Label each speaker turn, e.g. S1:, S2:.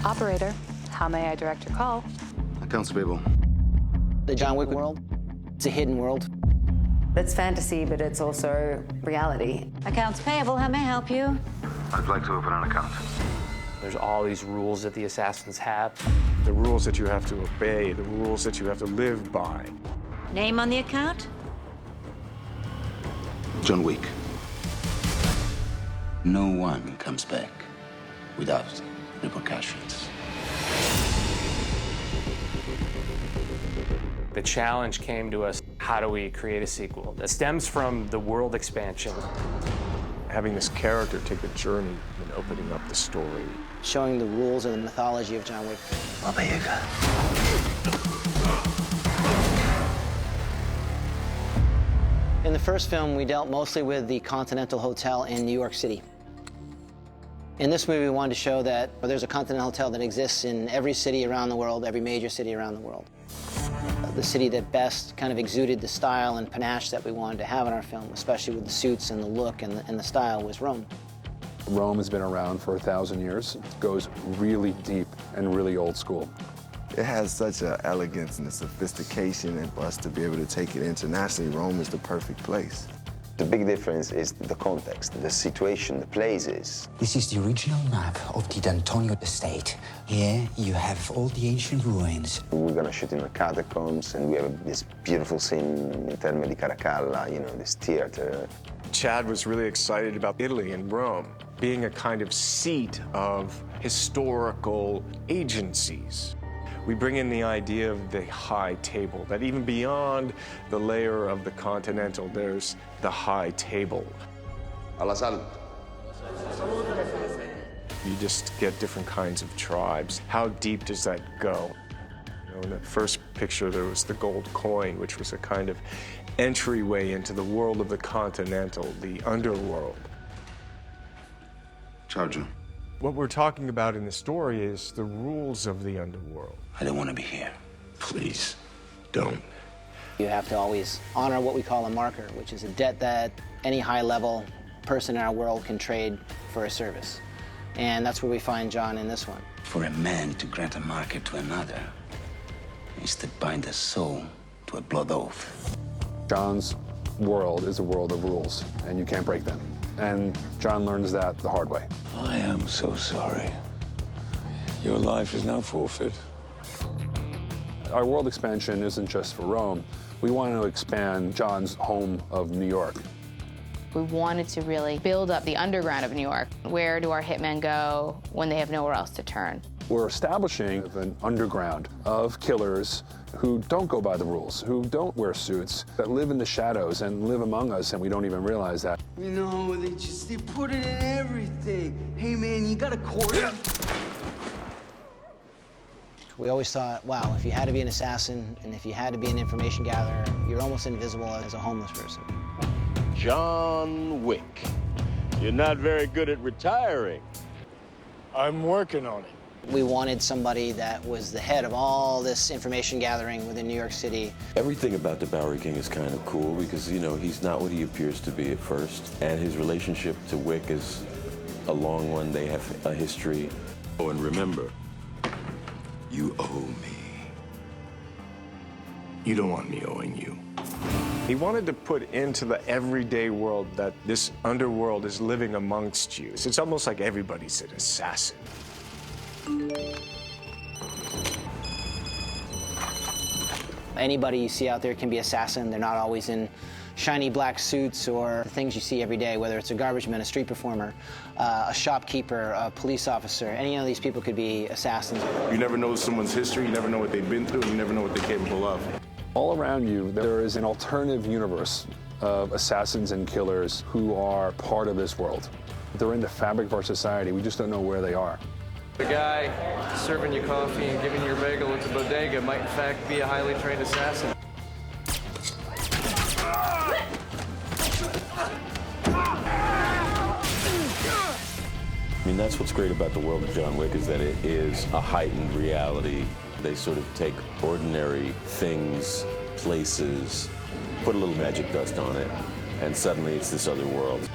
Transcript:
S1: Operator, how may I direct your call?
S2: Accounts payable.
S3: The John Wick world, it's a hidden world.
S4: It's fantasy, but it's also reality.
S5: Accounts payable, how may I help you?
S2: I'd like to open an account.
S6: There's all these rules that the assassins have.
S7: The rules that you have to obey, the rules that you have to live by.
S5: Name on the account?
S2: John Wick.
S8: No one comes back without repercussions.
S6: The challenge came to us, how do we create a sequel that stems from the world expansion?
S7: Having this character take a journey and opening up the story.
S3: Showing the rules and the mythology of John Wick.
S8: Baba Yaga.
S3: In the first film, we dealt mostly with the Continental Hotel in New York City. In this movie, we wanted to show that there's a Continental Hotel that exists in every city around the world, every major city around the world. The city that best kind of exuded the style and panache that we wanted to have in our film, especially with the suits and the look and the style, was Rome.
S9: Rome has been around for 1,000 years. It goes really deep and really old school.
S10: It has such an elegance and a sophistication, and for us to be able to take it internationally, Rome is the perfect place.
S11: The big difference is the context, the situation, the places.
S12: This is the original map of the D'Antonio estate. Here you have all the ancient ruins.
S11: We're gonna shoot in the catacombs, and we have this beautiful scene in Terme di Caracalla, you know, this theater.
S7: Chad was really excited about Italy and Rome being a kind of seat of historical agencies. We bring in the idea of the high table, that even beyond the layer of the continental, there's the high table.
S13: Alla salute.
S7: You just get different kinds of tribes. How deep does that go? You know, in the first picture, there was the gold coin, which was a kind of entryway into the world of the continental, the underworld.
S2: Charger.
S7: What we're talking about in the story is the rules of the underworld.
S8: I don't want to be here.
S13: Please, don't.
S3: You have to always honor what we call a marker, which is a debt that any high-level person in our world can trade for a service. And that's where we find John in this one.
S8: For a man to grant a marker to another is to bind a soul to a blood oath.
S9: John's world is a world of rules, and you can't break them. And John learns that the hard way.
S13: I am so sorry. Your life is now forfeit.
S9: Our world expansion isn't just for Rome. We want to expand John's home of New York.
S1: We wanted to really build up the underground of New York. Where do our hitmen go when they have nowhere else to turn?
S9: We're establishing an underground of killers who don't go by the rules, who don't wear suits, that live in the shadows and live among us, and we don't even realize that.
S14: You know, they put it in everything. Hey, man, you got a quarter?
S3: We always thought, wow, if you had to be an assassin and if you had to be an information gatherer, you're almost invisible as a homeless person.
S15: John Wick. You're not very good at retiring.
S7: I'm working on it.
S3: We wanted somebody that was the head of all this information gathering within New York City.
S13: Everything about the Bowery King is kind of cool because, you know, he's not what he appears to be at first. And his relationship to Wick is a long one. They have a history.
S10: Oh, and remember, you owe me.
S7: You don't want me owing you. He wanted to put into the everyday world that this underworld is living amongst you. It's almost like everybody's an assassin.
S3: Anybody you see out there can be assassin. They're not always in shiny black suits or things you see every day, whether it's a garbage man, a street performer, a shopkeeper, a police officer. Any of these people could be assassins.
S10: You never know someone's history, you never know what they've been through, and you never know what they're capable of.
S9: All around you, there is an alternative universe of assassins and killers who are part of this world. They're in the fabric of our society. We just don't know where they are.
S6: The guy serving you coffee and giving you your bagel at the bodega might in fact be a highly trained assassin.
S13: I mean, that's what's great about the world of John Wick is that it is a heightened reality. They sort of take ordinary things, places, put a little magic dust on it, and suddenly it's this other world.